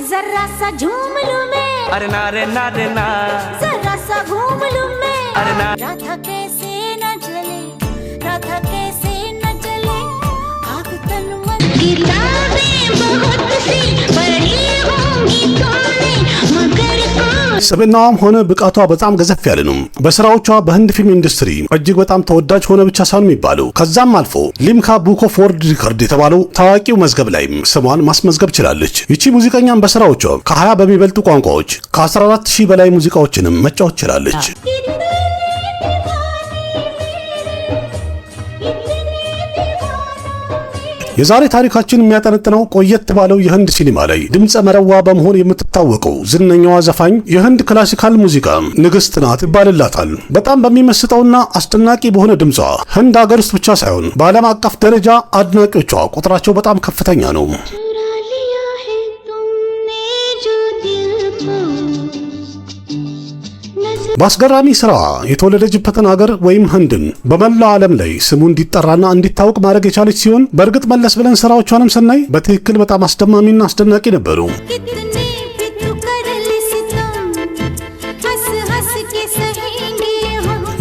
जरा सा झूम लूं मैं, अरे ना रे ना रे ना, जरा सा घूम लूं मैं, अरे ना। राधा कैसे न जले, राधा कैसे न जले, आग तन मन। किताबें बहुत सी पढ़ी होंगी तुमने, मगर ስብናዋም ሆነ ብቃቷ በጣም ገዘፍ ያለ ነው። በስራዎቿ በህንድ ፊልም ኢንዱስትሪ እጅግ በጣም ተወዳጅ ሆነ ብቻ ሳይሆን የሚባለው ከዛም አልፎ ሊምካ ቡክ ኦፍ ወርልድ ሪከርድ የተባለው ታዋቂው መዝገብ ላይም ስሟን ማስመዝገብ ችላለች። ይቺ ሙዚቀኛም በስራዎቿ ከ20 በሚበልጡ ቋንቋዎች ከ14000 በላይ ሙዚቃዎችንም መጫወት ችላለች። የዛሬ ታሪካችን የሚያጠነጥነው ቆየት ባለው የህንድ ሲኒማ ላይ ድምጸ መረዋ በመሆን የምትታወቀው ዝነኛዋ ዘፋኝ የህንድ ክላሲካል ሙዚቃ ንግስት ናት ይባልላታል። በጣም በሚመስጠውና አስደናቂ በሆነ ድምጿ ህንድ ሀገር ውስጥ ብቻ ሳይሆን በዓለም አቀፍ ደረጃ አድናቂዎቿ ቁጥራቸው በጣም ከፍተኛ ነው። በአስገራሚ ስራዋ የተወለደችበትን ሀገር ወይም ህንድን በመላው ዓለም ላይ ስሙ እንዲጠራና እንዲታወቅ ማድረግ የቻለች ሲሆን በእርግጥ መለስ ብለን ስራዎቿንም ስናይ በትክክል በጣም አስደማሚና አስደናቂ ነበሩ።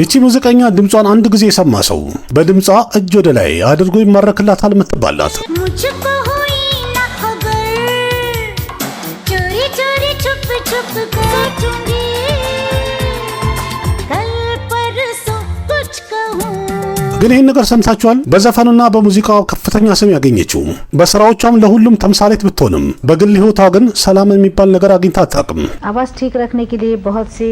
ይቺ ሙዚቀኛ ድምጿን አንድ ጊዜ የሰማ ሰው በድምጿ እጅ ወደ ላይ አድርጎ ይማረክላታል የምትባላት። ግን ይህን ነገር ሰምታችኋል? በዘፈኑና በሙዚቃው ከፍተኛ ስም ያገኘችው በስራዎቿም ለሁሉም ተምሳሌት ብትሆንም በግል ህይወቷ ግን ሰላም የሚባል ነገር አግኝታ አታውቅም። आवाज ठीक रखने के लिए बहुत सी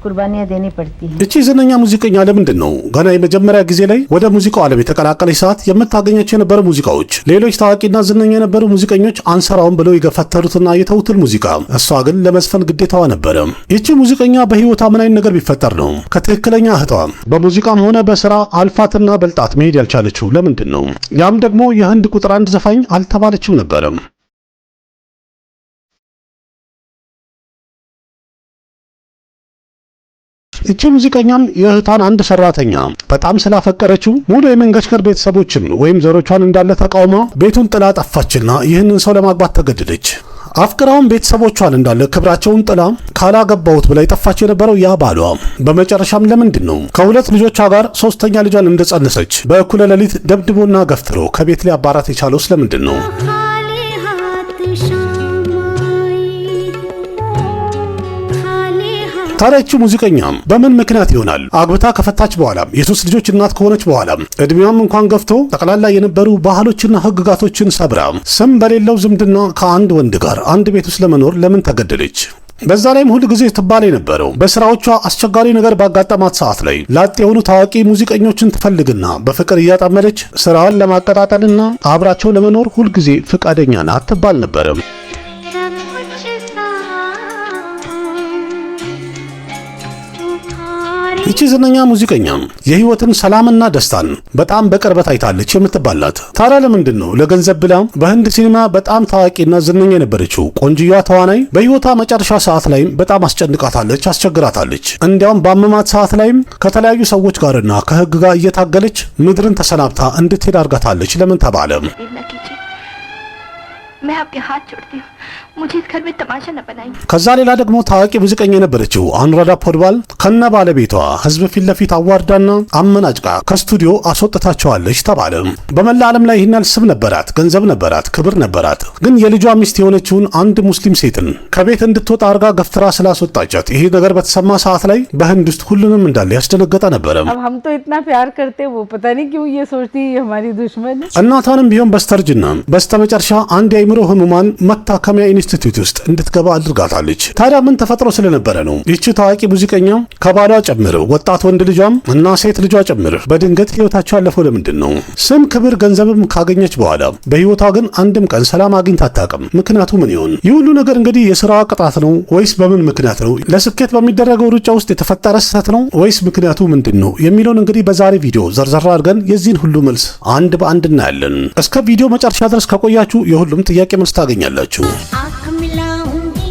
कुर्बानियां देनी पड़ती है። እቺ ዝነኛ ሙዚቀኛ ለምንድን ነው ገና የመጀመሪያ ጊዜ ላይ ወደ ሙዚቃው ዓለም የተቀላቀለች ሰዓት የምታገኛቸው የነበሩ ሙዚቃዎች ሌሎች ታዋቂና ዝነኛ የነበሩ ሙዚቀኞች አንሰራውን ብለው የገፈተሩትና የተውትን ሙዚቃ እሷ ግን ለመዝፈን ግዴታዋ ነበረ። ይቺ ሙዚቀኛ በህይወቷ ምን አይነት ነገር ቢፈጠር ነው ከትክክለኛ እህቷ በሙዚቃም ሆነ በስራ አልፋትና በልጣት መሄድ ያልቻለችው ለምንድን ነው? ያም ደግሞ የህንድ ቁጥር 1 ዘፋኝ አልተባለችም ነበረ። እቺ ሙዚቀኛም የእህቷን አንድ ሰራተኛ በጣም ስላፈቀረችው ሙሉ የመንገሽከር ቤተሰቦችን ወይም ዘሮቿን እንዳለ ተቃውማ ቤቱን ጥላ ጠፋችና ይህንን ሰው ለማግባት ተገደደች። አፍቅራውን ቤተሰቦቿን እንዳለ ክብራቸውን ጥላ ካላገባውት ብላ የጠፋች የነበረው ያ ባሏ በመጨረሻም ለምንድን ነው ከሁለት ልጆቿ ጋር ሶስተኛ ልጇን እንደጸነሰች በእኩለ ሌሊት ደብድቦና ገፍትሮ ከቤት ሊያባራት የቻለው ስለምንድን ነው? ታዲያች ሙዚቀኛ በምን ምክንያት ይሆናል አግብታ ከፈታች በኋላ የሶስት ልጆች እናት ከሆነች በኋላ እድሜዋም እንኳን ገፍቶ ጠቅላላ የነበሩ ባህሎችና ህግጋቶችን ሰብራ ስም በሌለው ዝምድና ከአንድ ወንድ ጋር አንድ ቤት ውስጥ ለመኖር ለምን ተገደደች? በዛ ላይም ሁሉ ጊዜ ትባል የነበረው በስራዎቿ አስቸጋሪ ነገር ባጋጠማት ሰዓት ላይ ላጥ የሆኑ ታዋቂ ሙዚቀኞችን ትፈልግና በፍቅር እያጣመለች ስራዋን ለማቀጣጠልና አብራቸው ለመኖር ሁሉ ጊዜ ፍቃደኛ ናት ትባል ነበር። ይቺ ዝነኛ ሙዚቀኛ የህይወትን ሰላምና ደስታን በጣም በቅርበት አይታለች የምትባላት ታዲያ ለምንድን ነው ለገንዘብ ብላ በህንድ ሲኒማ በጣም ታዋቂና ዝነኛ የነበረችው ቆንጆዋ ተዋናይ በህይወቷ መጨረሻ ሰዓት ላይ በጣም አስጨንቃታለች፣ አስቸግራታለች። እንዲያውም በአመማት ሰዓት ላይ ከተለያዩ ሰዎች ጋርና ከህግ ጋር እየታገለች ምድርን ተሰናብታ እንድትሄድ አድርጋታለች። ለምን ተባለ? मैं आपके हाथ जोड़ती हूँ, मुझे इस घर में तमाशा न बनाइए። ከዛ ሌላ ደግሞ ታዋቂ ሙዚቀኛ የነበረችው አኑራዳ ፖድዋል ከነ ባለቤቷ ህዝብ ፊት ለፊት አዋርዳና አመናጭቃ ከስቱዲዮ አስወጥታቸዋለች ተባለ። በመላ ዓለም ላይ ይህን ስም ነበራት፣ ገንዘብ ነበራት፣ ክብር ነበራት። ግን የልጇ ሚስት የሆነችውን አንድ ሙስሊም ሴትን ከቤት እንድትወጣ አርጋ ገፍትራ ስላስወጣቻት ይሄ ነገር በተሰማ ሰዓት ላይ በህንድ ውስጥ ሁሉንም እንዳለ ያስደነገጠ ነበረ። अब हम तो इतना प्यार करते वो पता नहीं क्यों ये सोचती है हमारी दुश्मन है። እናቷንም ቢሆን በስተርጅና በስተመጨረሻ አንድ የአእምሮ ህሙማን መታከሚያ ኢንስቲትዩት ውስጥ እንድትገባ አድርጋታለች። ታዲያ ምን ተፈጥሮ ስለነበረ ነው ይህች ታዋቂ ሙዚቀኛ ከባሏ ጨምር ወጣት ወንድ ልጇም እና ሴት ልጇ ጨምር በድንገት ህይወታቸው ያለፈው ለምንድን ነው? ስም፣ ክብር፣ ገንዘብም ካገኘች በኋላ በህይወቷ ግን አንድም ቀን ሰላም አግኝታ አታውቅም። ምክንያቱ ምን ይሆን? ይህ ሁሉ ነገር እንግዲህ የስራዋ ቅጣት ነው ወይስ በምን ምክንያት ነው? ለስኬት በሚደረገው ሩጫ ውስጥ የተፈጠረ ስህተት ነው ወይስ ምክንያቱ ምንድን ነው የሚለውን እንግዲህ በዛሬ ቪዲዮ ዘርዘር አድርገን የዚህን ሁሉ መልስ አንድ በአንድ እናያለን። እስከ ቪዲዮ መጨረሻ ድረስ ከቆያችሁ የሁሉም ጥያቄ መልስ ታገኛላችሁ። आँख मिलाऊंगी,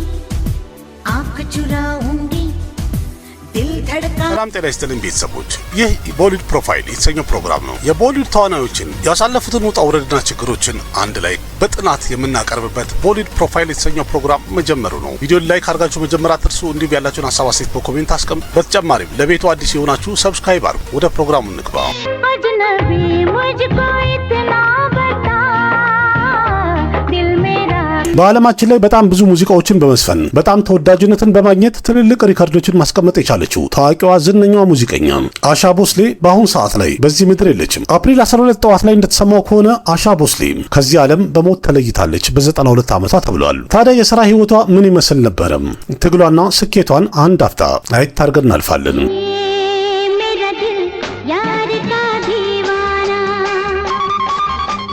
आँख चुराऊंगी, दिल धड़का ሰላም ጤና ይስጥልኝ ቤተሰቦች፣ ይህ ቦሊውድ ፕሮፋይል የተሰኘው ፕሮግራም ነው። የቦሊውድ ተዋናዮችን ያሳለፉትን ውጣ ውረድና ችግሮችን አንድ ላይ በጥናት የምናቀርብበት ቦሊውድ ፕሮፋይል የተሰኘው ፕሮግራም መጀመሩ ነው። ቪዲዮን ላይክ አድርጋችሁ መጀመር አትርሱ። እንዲሁም ያላችሁን ሀሳብ አስተያየት በኮሜንት አስቀምጡ። በተጨማሪም ለቤቱ አዲስ የሆናችሁ ሰብስክራይብ አድርጉ። ወደ ፕሮግራሙ እንግባ። अजनबी मुझको इतना बता दिल मेरा በዓለማችን ላይ በጣም ብዙ ሙዚቃዎችን በመስፈን በጣም ተወዳጅነትን በማግኘት ትልልቅ ሪከርዶችን ማስቀመጥ የቻለችው ታዋቂዋ ዝነኛዋ ሙዚቀኛ አሻ ቦስሌ በአሁኑ ሰዓት ላይ በዚህ ምድር የለችም። አፕሪል 12 ጠዋት ላይ እንደተሰማው ከሆነ አሻ ቦስሌ ከዚህ ዓለም በሞት ተለይታለች በ92 ዓመቷ ተብሏል። ታዲያ የሥራ ህይወቷ ምን ይመስል ነበረ? ትግሏና ስኬቷን አንድ አፍታ አየት አድርገን እናልፋለን። मेरा दिल यार का दीवाना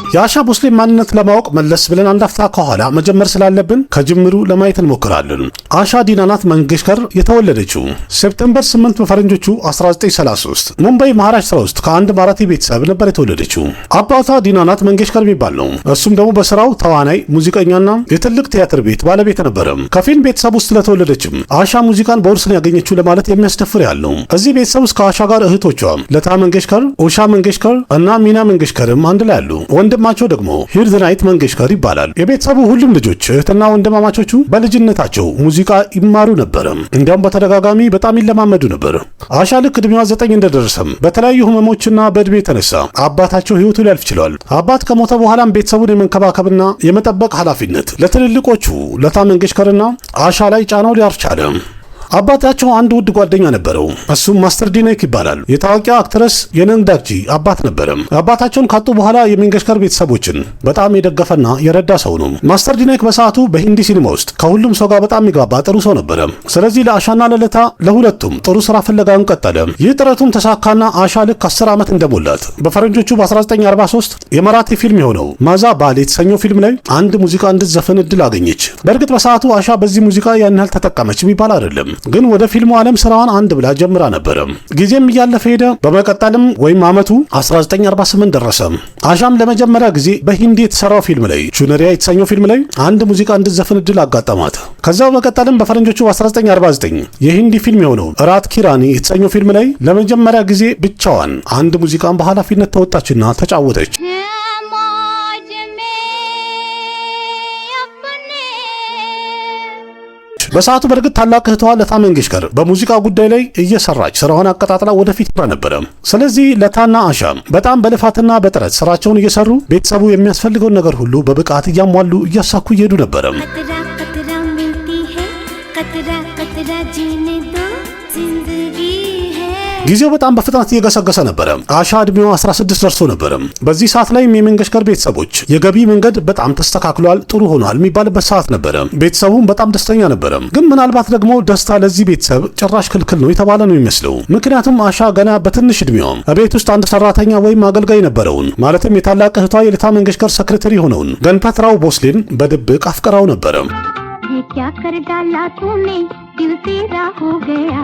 የአሻ ቦስሌ ማንነት ለማወቅ መለስ ብለን አንድ አፍታ ከኋላ መጀመር ስላለብን ከጅምሩ ለማየት እንሞክራለን። አሻ ዲናናት መንገሽከር የተወለደችው ሴፕቴምበር 8 በፈረንጆቹ 1933 ሙምባይ መሃራሽትራ ውስጥ ከአንድ ማራቲ ቤተሰብ ነበር የተወለደችው። አባቷ ዲናናት መንገሽከር የሚባል ነው። እሱም ደግሞ በስራው ተዋናይ፣ ሙዚቀኛና የትልቅ ቲያትር ቤት ባለቤት ነበረ። ከፊልም ቤተሰብ ውስጥ ስለተወለደችም አሻ ሙዚቃን በውርስ ነው ያገኘችው ለማለት የሚያስደፍር ያለው። እዚህ ቤተሰብ ውስጥ ከአሻ ጋር እህቶቿ ለታ መንገሽከር፣ ኡሻ መንገሽከር እና ሚና መንገሽከርም አንድ ላይ አሉ። ወንድማቸው ደግሞ ሂርዝናይት መንገሽከር ይባላል። የቤተሰቡ ሁሉም ልጆች እህትና ወንድማማቾቹ በልጅነታቸው ሙዚቃ ይማሩ ነበር። እንዲያውም በተደጋጋሚ በጣም ይለማመዱ ነበር። አሻ ልክ እድሜዋ 9 እንደደረሰም በተለያዩ ህመሞችና በእድሜ የተነሳ አባታቸው ህይወቱ ሊያልፍ ችሏል። አባት ከሞተ በኋላም ቤተሰቡን የመንከባከብና የመጠበቅ ኃላፊነት ለትልልቆቹ ለታ መንገሽከርና አሻ ላይ ጫናው ሊያርፍ ቻለ። አባታቸው አንድ ውድ ጓደኛ ነበረው። እሱም ማስተር ዲናይክ ይባላል። የታዋቂዋ አክትረስ የነንግዳክጂ አባት ነበረ። አባታቸውን ካጡ በኋላ የሚንገሽከር ቤተሰቦችን በጣም የደገፈና የረዳ ሰው ነው። ማስተር ዲናይክ በሰዓቱ በሂንዲ ሲኒማ ውስጥ ከሁሉም ሰው ጋር በጣም የሚግባባ ጥሩ ሰው ነበረ። ስለዚህ ለአሻና ለለታ ለሁለቱም ጥሩ ስራ ፍለጋውን ቀጠለ። ይህ ጥረቱም ተሳካና አሻ ልክ 10 ዓመት እንደሞላት በፈረንጆቹ በ1943 የመራቲ ፊልም የሆነው ማዛ ባል የተሰኘው ፊልም ላይ አንድ ሙዚቃ እንድትዘፍን እድል አገኘች። በእርግጥ በሰዓቱ አሻ በዚህ ሙዚቃ ያን ያህል ተጠቀመች የሚባል አይደለም፣ ግን ወደ ፊልሙ ዓለም ስራዋን አንድ ብላ ጀምራ ነበር። ጊዜም እያለፈ ሄደ። በመቀጠልም ወይም ዓመቱ 1948 ደረሰ። አሻም ለመጀመሪያ ጊዜ በሂንዲ የተሰራው ፊልም ላይ ቹነሪያ የተሰኘው ፊልም ላይ አንድ ሙዚቃ እንድትዘፍን እድል አጋጠማት። ከዛው በመቀጠልም በፈረንጆቹ 1949 የሂንዲ ፊልም የሆነው ራት ኪራኒ የተሰኘው ፊልም ላይ ለመጀመሪያ ጊዜ ብቻዋን አንድ ሙዚቃን በኃላፊነት ተወጣችና ተጫወተች። मौज में अपने በሰዓቱ በእርግጥ ታላቅ እህቷ ለታ መንገሽከር በሙዚቃ ጉዳይ ላይ እየሰራች ስራዋን አቀጣጥላ ወደፊት ይራ ነበረ። ስለዚህ ለታና አሻ በጣም በልፋትና በጥረት ስራቸውን እየሰሩ ቤተሰቡ የሚያስፈልገውን ነገር ሁሉ በብቃት እያሟሉ እያሳኩ እየሄዱ ነበረ። कतरा कतरा मिलती है कतरा कतरा जीने दो जिंदगी है ጊዜው በጣም በፍጥነት እየገሰገሰ ነበረ። አሻ እድሜዋ 16 ደርሶ ነበረ። በዚህ ሰዓት ላይ የመንገሽከር ቤተሰቦች የገቢ መንገድ በጣም ተስተካክሏል፣ ጥሩ ሆኗል የሚባልበት ሰዓት ነበረ። ቤተሰቡም በጣም ደስተኛ ነበረ። ግን ምናልባት ደግሞ ደስታ ለዚህ ቤተሰብ ጭራሽ ክልክል ነው የተባለ ነው የሚመስለው። ምክንያቱም አሻ ገና በትንሽ እድሜዋ ቤት ውስጥ አንድ ሰራተኛ ወይም አገልጋይ ነበረውን ማለትም የታላቅ እህቷ የለታ መንገሽከር ሴክሬታሪ የሆነውን ገንፐት ራው ቦስሌን በድብቅ አፍቅራው ነበረ። ये क्या कर डाला तूने दिल तेरा हो गया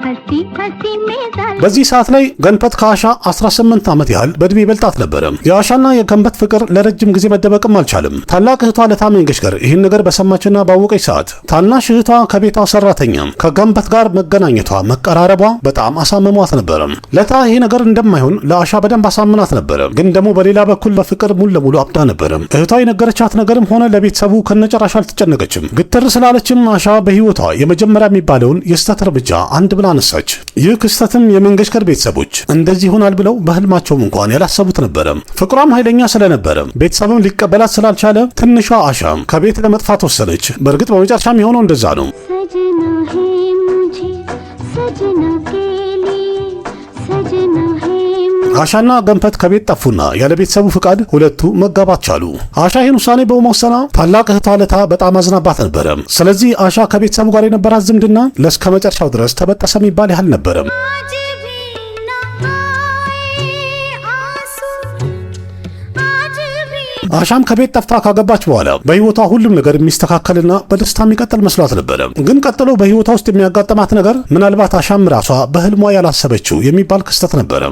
हंसी हंसी में डाल በዚህ ሰዓት ላይ ገንፐት ከአሻ 18 ዓመት ያህል በእድሜ ይበልጣት ነበረ። የአሻና የገንፐት ፍቅር ለረጅም ጊዜ መደበቅም አልቻለም። ታላቅ እህቷ ለታ መንገሽከር ይህን ነገር በሰማችና ባወቀች ሰዓት ታናሽ እህቷ ከቤቷ ሰራተኛ ከገንፐት ጋር መገናኘቷ መቀራረቧ በጣም አሳምሟት ነበረ። ለታ ይሄ ነገር እንደማይሆን ለአሻ በደንብ አሳምናት ነበረ። ግን ደግሞ በሌላ በኩል በፍቅር ሙሉ ለሙሉ አብዳ ነበረ። እህቷ የነገረቻት ነገርም ሆነ ለቤተሰቡ ከነጨራሽ አልተጨነቀችም። ግትር ስላለችም አሻ በህይወቷ የመጀመሪያ የሚባለውን የስተት እርምጃ አንድ ብላ አነሳች። ይህ ክስተትም የመንገሽከር ቤተሰቦች እንደዚህ ይሆናል ብለው በህልማቸውም እንኳን ያላሰቡት ነበረ። ፍቅሯም ኃይለኛ ስለነበረ ቤተሰብም ሊቀበላት ስላልቻለ ትንሿ አሻ ከቤት ለመጥፋት ወሰነች። በእርግጥ በመጨረሻም የሆነው እንደዛ ነው። सजना है मुझे सजना के लिए सजना है አሻና ገንፐት ከቤት ጠፉና ያለ ቤተሰቡ ፍቃድ ሁለቱ መጋባት ቻሉ። አሻ ይህን ውሳኔ በመወሰኗ ታላቅ እህቷ ለታ በጣም አዝናባት ነበረ። ስለዚህ አሻ ከቤተሰቡ ጋር የነበራት ዝምድና ለእስከ መጨረሻው ድረስ ተበጠሰ የሚባል ያህል ነበረ። आज भी न आए आंसू आज भी አሻም ከቤት ጠፍታ ካገባች በኋላ በህይወቷ ሁሉም ነገር የሚስተካከልና በደስታ የሚቀጥል መስሏት ነበረ። ግን ቀጥሎ በህይወቷ ውስጥ የሚያጋጥማት ነገር ምናልባት አሻም ራሷ በህልሟ ያላሰበችው የሚባል ክስተት ነበረ።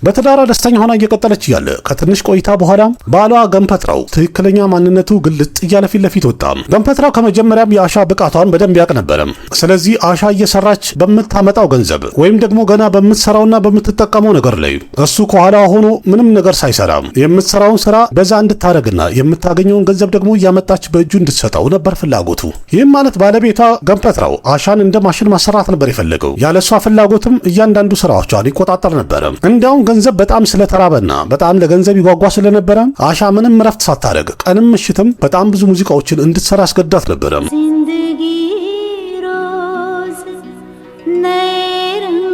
በትዳሯ ደስተኛ ሆና እየቀጠለች እያለ ከትንሽ ቆይታ በኋላ ባሏ ገንፈትራው ትክክለኛ ማንነቱ ግልጥ እያለ ፊት ለፊት ወጣ። ገንፈትራው ከመጀመሪያም የአሻ ብቃቷን በደንብ ያውቅ ነበረ። ስለዚህ አሻ እየሰራች በምታመጣው ገንዘብ ወይም ደግሞ ገና በምትሰራውና በምትጠቀመው ነገር ላይ እሱ ከኋላ ሆኖ ምንም ነገር ሳይሰራ የምትሰራውን ስራ በዛ እንድታረግና የምታገኘውን ገንዘብ ደግሞ እያመጣች በእጁ እንድትሰጠው ነበር ፍላጎቱ። ይህም ማለት ባለቤቷ ገንፈትራው አሻን እንደ ማሽን ማሰራት ነበር የፈለገው። ያለሷ ፍላጎትም እያንዳንዱ ስራዎቿን ይቆጣጠር ነበር። እንዲያውም ገንዘብ በጣም ስለተራበና በጣም ለገንዘብ ይጓጓ ስለነበረ አሻ ምንም ረፍት ሳታደርግ ቀንም ምሽትም በጣም ብዙ ሙዚቃዎችን እንድትሰራ አስገዳት ነበረ። जिंदगी रोज नए रंग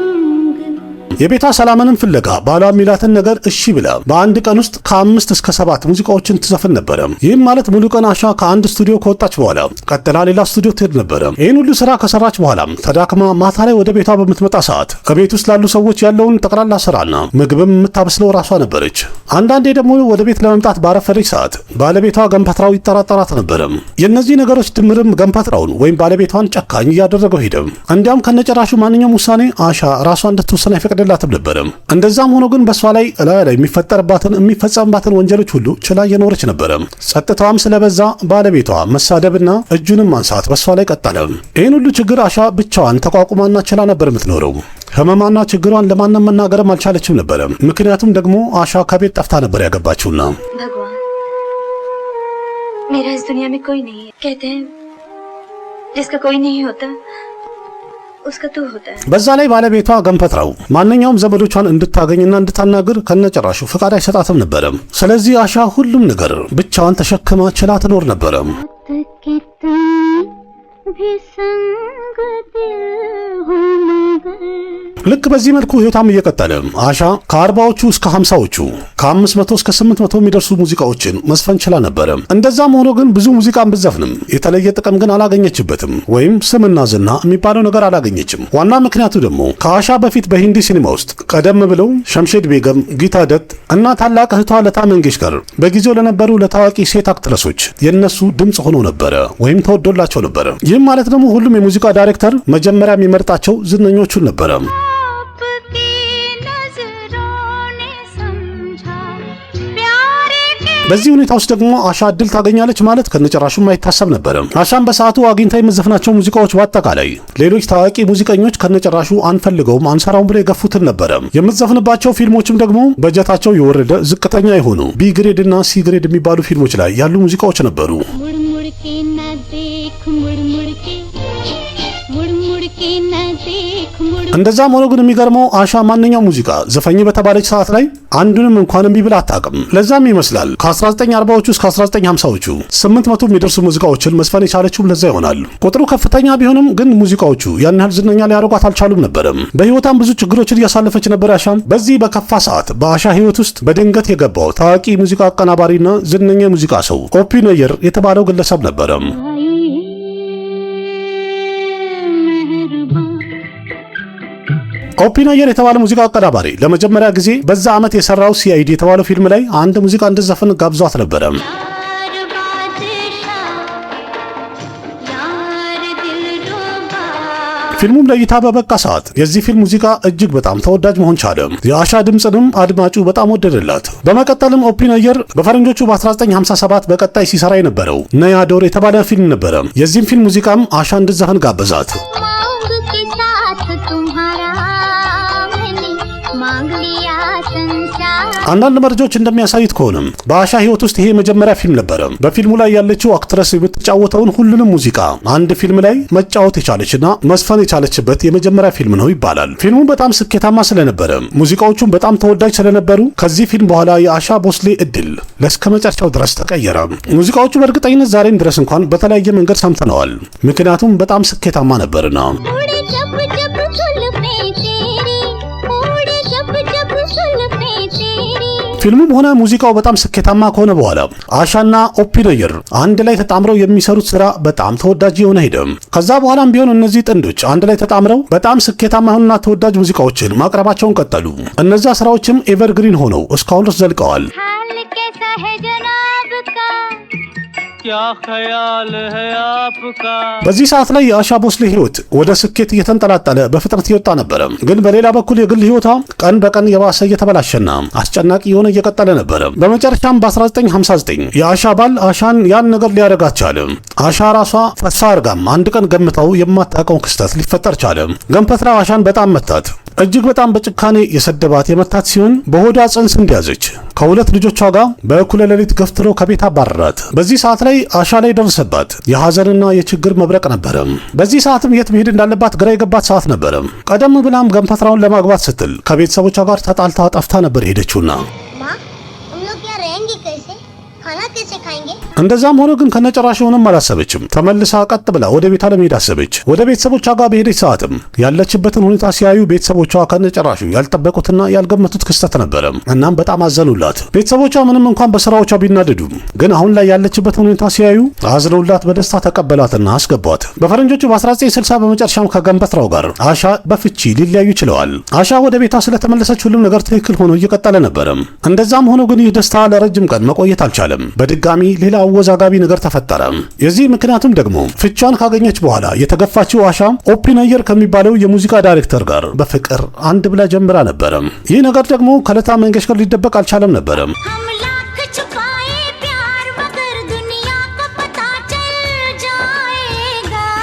የቤቷ ሰላምንም ፍለጋ ባሏ የሚላትን ነገር እሺ ብላ በአንድ ቀን ውስጥ ከ5 እስከ 7 ሙዚቃዎችን ትዘፍን ነበረ። ይህም ማለት ሙሉ ቀን አሻ ከአንድ ስቱዲዮ ከወጣች በኋላ ቀጥላ ሌላ ስቱዲዮ ትሄድ ነበረ። ይህን ሁሉ ስራ ከሰራች በኋላ ተዳክማ ማታ ላይ ወደ ቤቷ በምትመጣ ሰዓት ከቤት ውስጥ ላሉ ሰዎች ያለውን ጠቅላላ ስራና ምግብም የምታበስለው ራሷ ነበረች። አንዳንዴ ደግሞ ወደ ቤት ለመምጣት ባረፈደች ሰዓት ባለቤቷ ገንፈትራው ይጠራጠራት ነበረ። የእነዚህ ነገሮች ድምርም ገንፈትራውን ወይም ባለቤቷን ጨካኝ እያደረገው ሄደ። እንዲያውም ከነጨራሹ ማንኛውም ውሳኔ አሻ ራሷ እንድትወሰን አይፈቅድላትም ነበረ። እንደዛም ሆኖ ግን በሷ ላይ የሚፈጸምባትን ወንጀሎች ሁሉ ችላ እየኖረች ነበረ። ጸጥታዋም ስለበዛ ባለቤቷ መሳደብና እጁንም ማንሳት በሷ ላይ ቀጠለ። ይህን ሁሉ ችግር አሻ ብቻዋን ተቋቁማና ችላ ነበር የምትኖረው። ህመማና ችግሯን ለማንም መናገርም አልቻለችም ነበረ። ምክንያቱም ደግሞ አሻ ከቤት ጠፍታ ነበር ያገባችውና። भगवान मेरा इस दुनिया में कोई नहीं है। कहते हैं जिसका कोई नहीं होता उसका तू होता है। በዛ ላይ ባለቤቷ ገንፈትራው ማንኛውም ዘመዶቿን እንድታገኝና እንድታናግር ከነጨራሹ ፍቃድ አይሰጣትም ነበረ። ስለዚህ አሻ ሁሉም ነገር ብቻዋን ተሸክማ ችላ ትኖር ነበረ። भी संग दिल हो मगर ልክ በዚህ መልኩ ህይወቷም እየቀጠለ አሻ ከ40ዎቹ እስከ 50ዎቹ ከ500 እስከ 800 የሚደርሱ ሙዚቃዎችን መስፈን ችላ ነበረ። እንደዛም ሆኖ ግን ብዙ ሙዚቃን ብትዘፍንም የተለየ ጥቅም ግን አላገኘችበትም፣ ወይም ስምና ዝና የሚባለው ነገር አላገኘችም። ዋና ምክንያቱ ደግሞ ከአሻ በፊት በሂንዲ ሲኒማ ውስጥ ቀደም ብለው ሸምሼድ ቤገም፣ ጊታ ደት እና ታላቅ እህቷ ለታ መንጌሽከር በጊዜው ለነበሩ ለታዋቂ ሴት አክትረሶች የነሱ ድምጽ ሆኖ ነበረ ወይም ተወዶላቸው ነበረ። ይህም ማለት ደግሞ ሁሉም የሙዚቃ ዳይሬክተር መጀመሪያ የሚመርጣቸው ዝነኞቹን ነበረ። በዚህ ሁኔታ ውስጥ ደግሞ አሻ እድል ታገኛለች ማለት ከነጨራሹ ማይታሰብ ነበረ። አሻም በሰዓቱ አግኝታ የምትዘፍናቸው ሙዚቃዎች በአጠቃላይ ሌሎች ታዋቂ ሙዚቀኞች ከነጨራሹ አንፈልገውም አንሰራውም ብለው የገፉትን ነበረ። የምትዘፍንባቸው ፊልሞችም ደግሞ በጀታቸው የወረደ ዝቅተኛ የሆኑ ቢ ግሬድ እና ሲ ግሬድ የሚባሉ ፊልሞች ላይ ያሉ ሙዚቃዎች ነበሩ። मुड़ मुड़ के न देख मुड़ मुड़ के न देख मुड़ እንደዛም ሆኖ ግን የሚገርመው አሻ ማንኛው ሙዚቃ ዘፈኝ በተባለች ሰዓት ላይ አንዱንም እንኳን እምቢ ብላ አታውቅም። ለዛም ይመስላል ከ1940ዎቹ እስከ 1950ዎቹ 800 የሚደርሱ ሙዚቃዎችን መስፈን የቻለችው ለዛ ይሆናል። ቁጥሩ ከፍተኛ ቢሆንም ግን ሙዚቃዎቹ ያን ያህል ዝነኛ ሊያደርጓት አልቻሉም ነበር። በህይወቷም ብዙ ችግሮችን እያሳለፈች ነበር አሻም። በዚህ በከፋ ሰዓት በአሻ ህይወት ውስጥ በድንገት የገባው ታዋቂ ሙዚቃ አቀናባሪና ዝነኛ ሙዚቃ ሰው ኦፒ ነየር የተባለው ግለሰብ ነበር። ኦፒ ነየር የተባለ ሙዚቃ አቀናባሪ ለመጀመሪያ ጊዜ በዛ ዓመት የሰራው ሲአይዲ የተባለው ፊልም ላይ አንድ ሙዚቃ እንድትዘፍን ጋብዟት ነበረ። ፊልሙም ለእይታ በበቃ ሰዓት የዚህ ፊልም ሙዚቃ እጅግ በጣም ተወዳጅ መሆን ቻለ። የአሻ ድምፅንም አድማጩ በጣም ወደደላት። በመቀጠልም ኦፒ ነየር በፈረንጆቹ በ1957 በቀጣይ ሲሰራ የነበረው ነያዶር የተባለ ፊልም ነበረ። የዚህም ፊልም ሙዚቃም አሻ እንድትዘፍን ጋበዛት። አንዳንድ መረጃዎች እንደሚያሳዩት ከሆነም በአሻ ህይወት ውስጥ ይሄ የመጀመሪያ ፊልም ነበረ። በፊልሙ ላይ ያለችው አክትረስ የምትጫወተውን ሁሉንም ሙዚቃ አንድ ፊልም ላይ መጫወት የቻለችና መስፈን የቻለችበት የመጀመሪያ ፊልም ነው ይባላል። ፊልሙ በጣም ስኬታማ ስለነበረ ሙዚቃዎቹም በጣም ተወዳጅ ስለነበሩ ከዚህ ፊልም በኋላ የአሻ ቦስሌ እድል ለእስከ መጨረሻው ድረስ ተቀየረ። ሙዚቃዎቹ በእርግጠኝነት ዛሬም ድረስ እንኳን በተለያየ መንገድ ሰምተነዋል፣ ምክንያቱም በጣም ስኬታማ ነበርና። ፊልሙም ሆነ ሙዚቃው በጣም ስኬታማ ከሆነ በኋላ አሻና ኦፒ ነየር አንድ ላይ ተጣምረው የሚሰሩት ስራ በጣም ተወዳጅ የሆነ ሄደ። ከዛ በኋላም ቢሆን እነዚህ ጥንዶች አንድ ላይ ተጣምረው በጣም ስኬታማ የሆኑና ተወዳጅ ሙዚቃዎችን ማቅረባቸውን ቀጠሉ። እነዛ ስራዎችም ኤቨርግሪን ሆነው እስካሁን ድረስ ዘልቀዋል። क्या ख्याल है आपका? በዚህ ሰዓት ላይ የአሻ ቦስሌ ህይወት ወደ ስኬት እየተንጠላጠለ በፍጥነት እየወጣ ነበረ። ግን በሌላ በኩል የግል ህይወቷ ቀን በቀን የባሰ እየተበላሸና አስጨናቂ የሆነ እየቀጠለ ነበረ። በመጨረሻም በ1959 የአሻ ባል አሻን ያን ነገር ሊያደርጋት ቻለ። አሻ ራሷ ፈሳ አርጋም አንድ ቀን ገምተው የማታውቀውን ክስተት ሊፈጠር ቻለ። ገንፈትራ አሻን በጣም መታት። እጅግ በጣም በጭካኔ የሰደባት የመታት ሲሆን በሆዷ ጽንስ እንዲያዘች ከሁለት ልጆቿ ጋር በእኩለ ሌሊት ገፍትሮ ከቤት አባረራት። በዚህ ሰዓት ላይ አሻ ላይ ደረሰባት የሐዘንና የችግር መብረቅ ነበረ። በዚህ ሰዓትም የት መሄድ እንዳለባት ግራ የገባት ሰዓት ነበረ። ቀደም ብላም ገንፈትራውን ለማግባት ስትል ከቤተሰቦቿ ጋር ተጣልታ ጠፍታ ነበር ሄደችውና እንደዛም ሆኖ ግን ከነጨራሽ ሆነም አላሰበችም። ተመልሳ ቀጥ ብላ ወደ ቤቷ ለመሄድ አሰበች። ወደ ቤተሰቦቿ ጋር በሄደች ሰዓትም ያለችበትን ሁኔታ ሲያዩ ቤተሰቦቿ ከነጨራሹ ያልጠበቁትና ያልገመቱት ክስተት ነበረ። እናም በጣም አዘኑላት። ቤተሰቦቿ ምንም እንኳን በስራዎቿ ቢናደዱም ግን አሁን ላይ ያለችበትን ሁኔታ ሲያዩ አዝነውላት በደስታ ተቀበሏትና አስገቧት። በፈረንጆቹ በ1960 በመጨረሻም ከገንፈትራው ጋር አሻ በፍቺ ሊለያዩ ችለዋል። አሻ ወደ ቤቷ ስለተመለሰች ሁሉም ነገር ትክክል ሆኖ እየቀጠለ ነበረ። እንደዛም ሆኖ ግን ይህ ደስታ ለረጅም ቀን መቆየት አልቻለም። በድጋሚ ሌላ አወዛጋቢ ነገር ተፈጠረ። የዚህ ምክንያቱም ደግሞ ፍቿን ካገኘች በኋላ የተገፋችው አሻ ኦፒነየር ከሚባለው የሙዚቃ ዳይሬክተር ጋር በፍቅር አንድ ብላ ጀምራ ነበረ። ይህ ነገር ደግሞ ከለታ መንገሽከር ሊደበቅ አልቻለም ነበረ።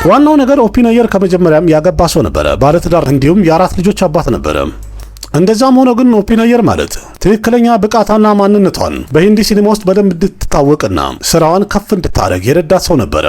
ዋናው ነገር ኦፒነየር ከመጀመሪያም ያገባ ሰው ነበረ፣ ባለትዳር እንዲሁም የአራት ልጆች አባት ነበረ። እንደዛም ሆኖ ግን ኦፒነየር ማለት ትክክለኛ ብቃቷና ማንነቷን በሂንዲ ሲኒማ ውስጥ በደንብ እንድትታወቅና ስራዋን ከፍ እንድታደርግ የረዳት ሰው ነበረ።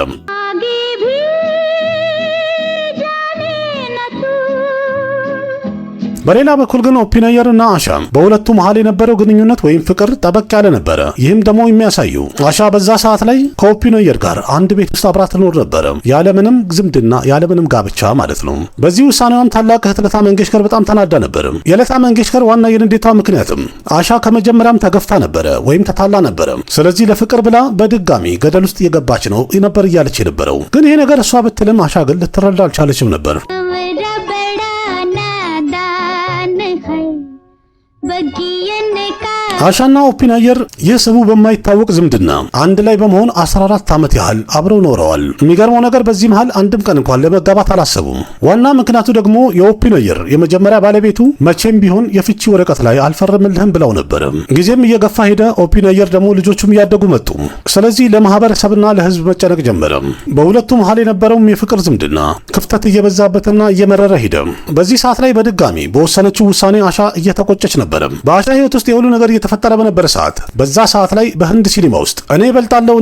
በሌላ በኩል ግን ኦፒነየር እና አሻ በሁለቱ መሃል የነበረው ግንኙነት ወይም ፍቅር ጠበቅ ያለ ነበረ። ይህም ደግሞ የሚያሳዩ አሻ በዛ ሰዓት ላይ ከኦፒነየር ጋር አንድ ቤት ውስጥ አብራ ትኖር ነበረ፣ ያለምንም ዝምድና ያለምንም ጋብቻ ማለት ነው። በዚህ ውሳኔዋም ታላቅ እህት ለታ መንገሽከር በጣም ተናዳ ነበር። የለታ መንገሽከር ዋና የንዴቷ ምክንያትም አሻ ከመጀመሪያም ተገፍታ ነበረ ወይም ተታላ ነበረ። ስለዚህ ለፍቅር ብላ በድጋሚ ገደል ውስጥ እየገባች ነው ነበር እያለች የነበረው። ግን ይሄ ነገር እሷ ብትልም አሻ ግን ልትረዳ አልቻለችም ነበር። አሻና ኦፒነየር ይህ ስሙ በማይታወቅ ዝምድና አንድ ላይ በመሆን 14 ዓመት ያህል አብረው ኖረዋል። የሚገርመው ነገር በዚህ መሃል አንድም ቀን እንኳን ለመጋባት አላሰቡም። ዋና ምክንያቱ ደግሞ የኦፒነየር የመጀመሪያ ባለቤቱ መቼም ቢሆን የፍቺ ወረቀት ላይ አልፈርምልህም ብለው ነበር። ጊዜም እየገፋ ሄደ። ኦፒነየር ደግሞ ልጆቹም እያደጉ መጡ። ስለዚህ ለማህበረሰብና ለህዝብ መጨነቅ ጀመረ። በሁለቱ መሃል የነበረውም የፍቅር ዝምድና ክፍተት እየበዛበትና እየመረረ ሄደ። በዚህ ሰዓት ላይ በድጋሚ በወሰነችው ውሳኔ አሻ እየተቆጨች ነበር። በአሻ ህይወት ውስጥ የሁሉ ነገር እየተፈጠረ በነበረ ሰዓት በዛ ሰዓት ላይ በህንድ ሲኒማ ውስጥ እኔ እበልጣለሁ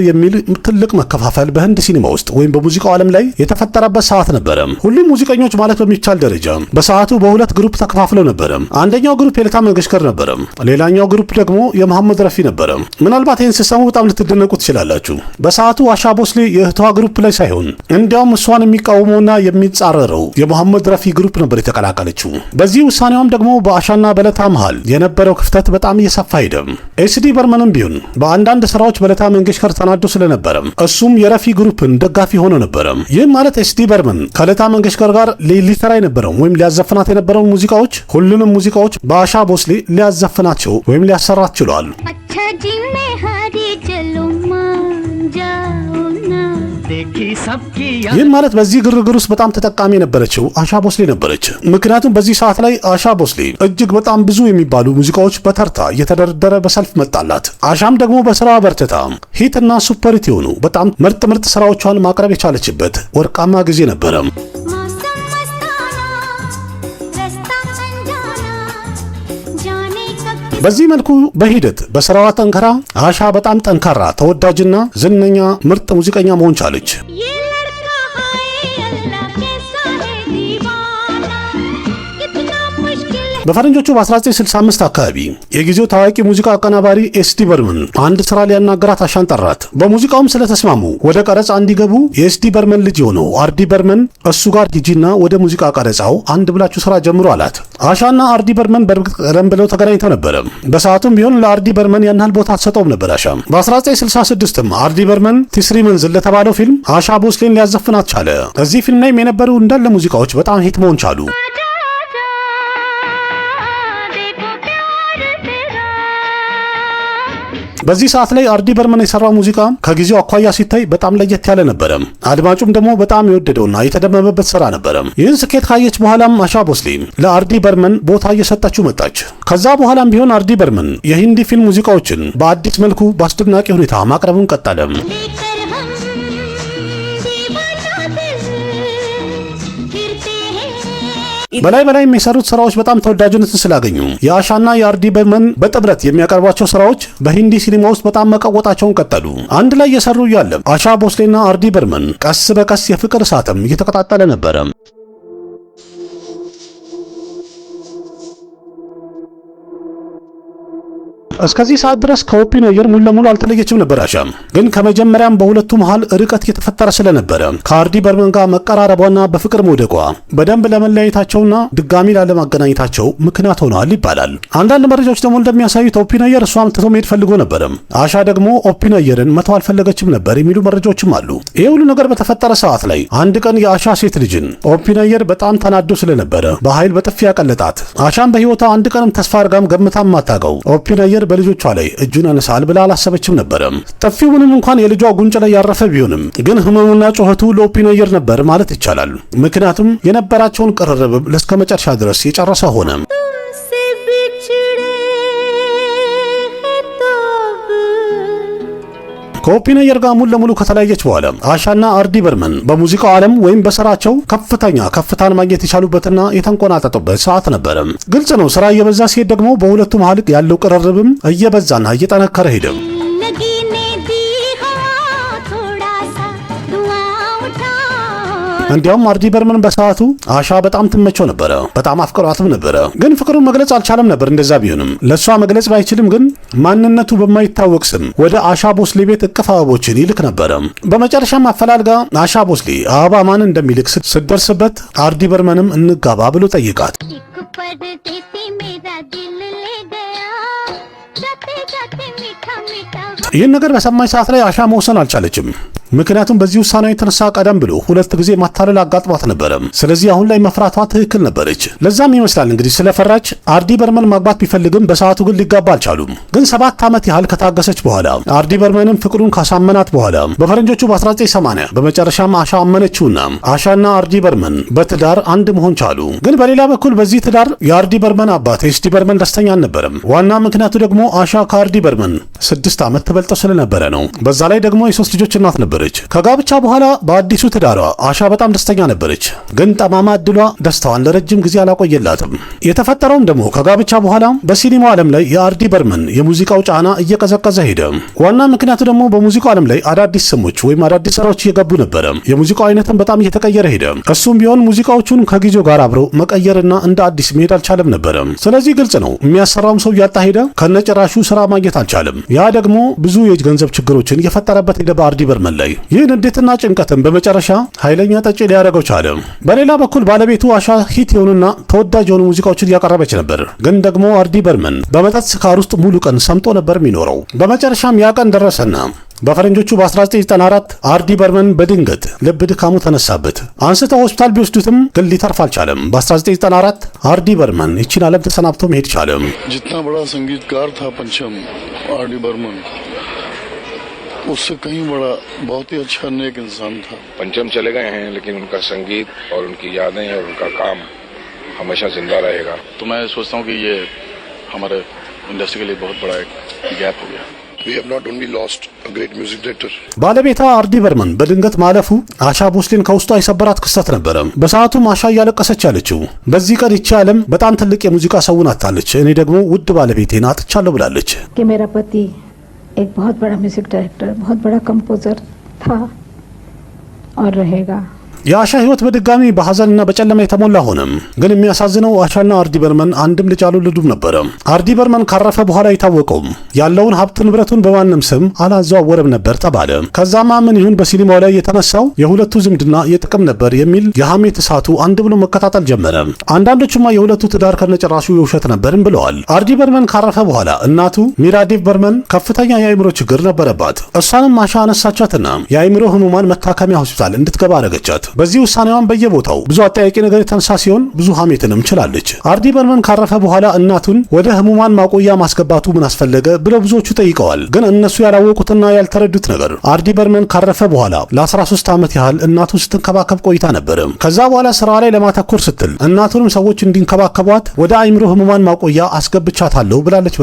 የሚል ትልቅ መከፋፈል በህንድ ሲኒማ ውስጥ ወይም በሙዚቃው ዓለም ላይ የተፈጠረበት ሰዓት ነበረ። ሁሉም ሙዚቀኞች ማለት በሚቻል ደረጃ በሰዓቱ በሁለት ግሩፕ ተከፋፍለው ነበረ። አንደኛው ግሩፕ የለታ መንገሽከር ነበረ፣ ሌላኛው ግሩፕ ደግሞ የመሐመድ ረፊ ነበረ። ምናልባት ይህን ስትሰሙ በጣም ልትደነቁ ትችላላችሁ። በሰዓቱ አሻ ቦስሌ የእህቷ ግሩፕ ላይ ሳይሆን እንዲያውም እሷን የሚቃወመውና የሚጻረረው የመሐመድ ረፊ ግሩፕ ነበር የተቀላቀለችው። በዚህ ውሳኔዋም ደግሞ በአሻና በለታ መሃል የነበረው ክፍተት በጣም እየሰፋ ሄደ። ኤስዲ በርመንም ቢሆን በአንዳንድ ስራዎች በለታ መንገሽከር ተናዶ ስለነበረ እሱም የረፊ ግሩፕን ደጋፊ ሆኖ ነበረ። ይህም ማለት ኤስዲ በርመን ከለታ መንገሽከር ጋር ሊሰራ የነበረው ወይም ሊያዘፍናት የነበረውን ሙዚቃዎች ሁሉንም ሙዚቃዎች በአሻ ቦስሌ ሊያዘፍናቸው ወይም ሊያሰራት ችሏል። ይህም ማለት በዚህ ግርግር ውስጥ በጣም ተጠቃሚ የነበረችው አሻ ቦስሌ ነበረች። ምክንያቱም በዚህ ሰዓት ላይ አሻ ቦስሌ እጅግ በጣም ብዙ የሚባሉ ሙዚቃዎች በተርታ እየተደረደረ በሰልፍ መጣላት። አሻም ደግሞ በስራዋ በርትታ ሂት እና ሱፐሪት የሆኑ በጣም ምርጥ ስራዎቿን ማቅረብ የቻለችበት ወርቃማ ጊዜ ነበረ። በዚህ መልኩ በሂደት በስራዋ ጠንከራ አሻ በጣም ጠንካራ ተወዳጅና ዝነኛ ምርጥ ሙዚቀኛ መሆን ቻለች። በፈረንጆቹ በ1965 አካባቢ የጊዜው ታዋቂ ሙዚቃ አቀናባሪ ኤስዲ በርመን አንድ ስራ ሊያናገራት አሻን ጠራት። በሙዚቃውም ስለተስማሙ ወደ ቀረጻ እንዲገቡ የኤስዲ በርመን ልጅ የሆነው አርዲ በርመን እሱ ጋር ሂጂና ወደ ሙዚቃ ቀረጻው አንድ ብላችሁ ስራ ጀምሮ አላት። አሻና አርዲ በርመን በእርግጥ ቀደም ብለው ተገናኝተው ነበረ። በሰዓቱም ቢሆን ለአርዲ በርመን ያን ያህል ቦታ አትሰጠውም ነበር አሻ። በ1966ም አርዲ በርመን ቲስሪ መንዝ ለተባለው ፊልም አሻ ቦስሌን ሊያዘፍናት ቻለ። እዚህ ፊልም ላይ የነበሩ እንዳለ ሙዚቃዎች በጣም ሂት መሆን ቻሉ። በዚህ ሰዓት ላይ አርዲ በርመን የሰራው ሙዚቃ ከጊዜው አኳያ ሲታይ በጣም ለየት ያለ ነበረ። አድማጩም ደግሞ በጣም የወደደውና የተደመመበት ስራ ነበረ። ይህን ስኬት ካየች በኋላም አሻ ቦስሌ ለአርዲ በርመን ቦታ እየሰጠችው መጣች። ከዛ በኋላም ቢሆን አርዲ በርመን የሂንዲ ፊልም ሙዚቃዎችን በአዲስ መልኩ በአስደናቂ ሁኔታ ማቅረቡን ቀጠለ። በላይ የሚሰሩት ስራዎች በጣም ተወዳጅነትን ስላገኙ የአሻና የአርዲ በርመን በጥምረት የሚያቀርቧቸው ስራዎች በሂንዲ ሲኒማ ውስጥ በጣም መቀወጣቸውን ቀጠሉ። አንድ ላይ እየሰሩ እያለ አሻ ቦስሌና አርዲ በርመን ቀስ በቀስ የፍቅር እሳትም እየተቀጣጠለ ነበረ። እስከዚህ ሰዓት ድረስ ከኦፒኒየር ሙሉ ለሙሉ አልተለየችም ነበር አሻ። ግን ከመጀመሪያም በሁለቱ መሃል ርቀት እየተፈጠረ ስለነበረ ከአርዲ በርመን ጋር መቀራረቧና በፍቅር መውደቋ በደንብ ለመለያየታቸውና ድጋሚ ላለማገናኘታቸው ምክንያት ሆኗል ይባላል። አንዳንድ መረጃዎች ደግሞ እንደሚያሳዩት ኦፒኒየር እሷም ትቶ መሄድ ፈልጎ ነበረ፣ አሻ ደግሞ ኦፒኒየርን መተው አልፈለገችም ነበር የሚሉ መረጃዎችም አሉ። ይህ ሁሉ ነገር በተፈጠረ ሰዓት ላይ አንድ ቀን የአሻ ሴት ልጅን ኦፒኒየር በጣም ተናዶ ስለነበረ በኃይል በጥፊ ያቀለጣት። አሻም በህይወቷ አንድ ቀንም ተስፋ አድርጋም ገምታም ማታውቀው ኦፒኒየር በልጆቿ ላይ እጁን ያነሳል ብላ አላሰበችም ነበር። ጥፊው ምንም እንኳን የልጇ ጉንጭ ላይ ያረፈ ቢሆንም ግን ህመሙና ጩኸቱ ለኦፒኒየር ነበር ማለት ይቻላል። ምክንያቱም የነበራቸውን ቅርርብ ለስከ መጨረሻ ድረስ የጨረሰ ሆነ። ከኦፒኒየር ጋር ሙሉ ለሙሉ ከተለያየች በኋላ አሻና አርዲ በርመን በሙዚቃው ዓለም ወይም በስራቸው ከፍታን ማግኘት የቻሉበትና የተንቆናጠጡበት ሰዓት ነበረ። ግልጽ ነው፣ ስራ እየበዛ ሲሄድ ደግሞ በሁለቱ መሃል ያለው ቅርርብም እየበዛና እየጠነከረ ሄደ። እንዲያውም አርዲ በርመን በሰዓቱ አሻ በጣም ትመቸው ነበረ፣ በጣም አፍቅሯትም ነበረ። ግን ፍቅሩን መግለጽ አልቻለም ነበር። እንደዛ ቢሆንም ለሷ መግለጽ ባይችልም ግን ማንነቱ በማይታወቅ ስም ወደ አሻ ቦስሌ ቤት እቅፍ አበቦችን ይልክ ነበረ። በመጨረሻም አፈላልጋ አሻ ቦስሌ አበባ ማን እንደሚልክ ስትደርስበት አርዲ በርመንም እንጋባ ብሎ ጠይቃት። ይህን ነገር በሰማኝ ሰዓት ላይ አሻ መወሰን አልቻለችም። ምክንያቱም በዚህ ውሳኔ የተነሳ ቀደም ብሎ 2 ጊዜ ማታለል አጋጥሟት ነበረ። ስለዚህ አሁን ላይ መፍራቷ ትክክል ነበረች። ለዛም ይመስላል እንግዲህ ስለፈራች አርዲ በርመን ማግባት ቢፈልግም በሰዓቱ ግን ሊጋባ አልቻሉም። ግን 7 ዓመት ያህል ከታገሰች በኋላ አርዲ በርመንም ፍቅሩን ካሳመናት በኋላ በፈረንጆቹ በ1980 በመጨረሻም አሻ አመነችውና አሻና አርዲ በርመን በትዳር አንድ መሆን ቻሉ። ግን በሌላ በኩል በዚህ ትዳር የአርዲ በርመን አባት ኤስዲ በርመን ደስተኛ አልነበረም። ዋና ምክንያቱ ደግሞ አሻ ከአርዲ በርመን 6 ዓመት ተበልጠው ስለነበረ ነው። በዛ ላይ ደግሞ የ3 ልጆች እናት ነበረች። ከጋብቻ በኋላ በአዲሱ ትዳሯ አሻ በጣም ደስተኛ ነበረች። ግን ጠማማ እድሏ ደስታዋን ለረጅም ጊዜ አላቆየላትም። የተፈጠረውም ደግሞ ከጋብቻ በኋላ በሲኒማው ዓለም ላይ የአርዲ በርመን የሙዚቃው ጫና እየቀዘቀዘ ሄደ። ዋና ምክንያቱ ደግሞ በሙዚቃው ዓለም ላይ አዳዲስ ስሞች ወይም አዳዲስ ስራዎች እየገቡ ነበረ። የሙዚቃው አይነትም በጣም እየተቀየረ ሄደ። እሱም ቢሆን ሙዚቃዎቹን ከጊዜው ጋር አብረው መቀየርና እንደ አዲስ መሄድ አልቻለም ነበረ። ስለዚህ ግልጽ ነው የሚያሰራውም ሰው እያጣ ሄደ። ከነጭራሹ ስራ ማግኘት አልቻለም። ያ ደግሞ ብዙ የገንዘብ ችግሮችን እየፈጠረበት ሄደ በአርዲ በርመን ላይ። ይህን እንዴትና ጭንቀትን በመጨረሻ ኃይለኛ ጠጪ ሊያደርገው ቻለ። በሌላ በኩል ባለቤቱ አሻ ሂት የሆኑና ተወዳጅ የሆኑ ሙዚቃዎችን እያቀረበች ነበር። ግን ደግሞ አርዲ በርመን በመጠጥ ስካር ውስጥ ሙሉ ቀን ሰምጦ ነበር የሚኖረው። በመጨረሻም ያ ቀን ደረሰና በፈረንጆቹ በ1994 አርዲ በርመን በድንገት ልብ ድካሙ ተነሳበት። አንስተው ሆስፒታል ቢወስዱትም ግን ሊተርፍ አልቻለም። በ1994 አርዲ በርመን ይቺን ዓለም ተሰናብቶ መሄድ ቻለ። जितना बड़ा संगीतकार था पंचम आरडी बर्मन, उससे कहीं बड़ा बहुत ही अच्छा नेक इंसान था। पंचम चले गए हैं लेकिन उनका संगीत और उनकी यादें और उनका काम हमेशा जिंदा रहेगा। तो मैं सोचता हूँ कि ये हमारे इंडस्ट्री के लिए बहुत बड़ा एक गैप हो गया। We have not only lost a great music director. ባለቤቷ አርዲ በርመን በድንገት ማለፉ አሻ ቦስሌን ከውስጧ የሰበራት ክስተት ነበረ። በሰዓቱም አሻ እያለቀሰች ያለችው በዚህ ቀን ይቺ ዓለም በጣም ትልቅ የሙዚቃ ሰውን አጣለች፣ እኔ ደግሞ ውድ ባለቤቴን አጥቻለሁ ብላለች። कि मेरा पति एक बहुत बड़ा म्यूजिक डायरेक्टर, बहुत बड़ा कंपोजर था और रहेगा। የአሻ ህይወት በድጋሚ በሐዘንና በጨለማ የተሞላ ሆነ። ግን የሚያሳዝነው አሻና አርዲ በርመን አንድም ልጅ አልወለዱም ነበር። አርዲ በርመን ካረፈ በኋላ የታወቀው ያለውን ሀብት ንብረቱን በማንም ስም አላዘዋወረም ነበር ተባለ። ከዛማ ምን ይሁን በሲኒማው ላይ የተነሳው የሁለቱ ዝምድና የጥቅም ነበር የሚል የሐሜት እሳቱ አንድ ብሎ መከታተል ጀመረ። አንዳንዶቹማ የሁለቱ ትዳር ከነጭራሹ የውሸት ነበርም ብለዋል። አርዲ በርመን ካረፈ በኋላ እናቱ ሚራዴቭ በርመን ከፍተኛ የአእምሮ ችግር ነበረባት። እሷንም አሻ አነሳቻትና የአእምሮ ህሙማን መታከሚያ ሆስፒታል እንድትገባ አደረገቻት። በዚህ ውሳኔዋን በየቦታው ብዙ አጠያቂ ነገር የተነሳ ሲሆን ብዙ ሐሜትንም ችላለች። አርዲ በርመን ካረፈ በኋላ እናቱን ወደ ህሙማን ማቆያ ማስገባቱ ምን አስፈለገ ብለው ብዙዎቹ ጠይቀዋል። ግን እነሱ ያላወቁትና ያልተረዱት ነገር አርዲ በርመን ካረፈ በኋላ ለ13 ዓመት ያህል እናቱን ስትንከባከብ ቆይታ ነበር። ከዛ በኋላ ስራዋ ላይ ለማተኮር ስትል እናቱንም ሰዎች እንዲንከባከቧት ወደ አእምሮ ህሙማን ማቆያ አስገብቻታለሁ ብላለች።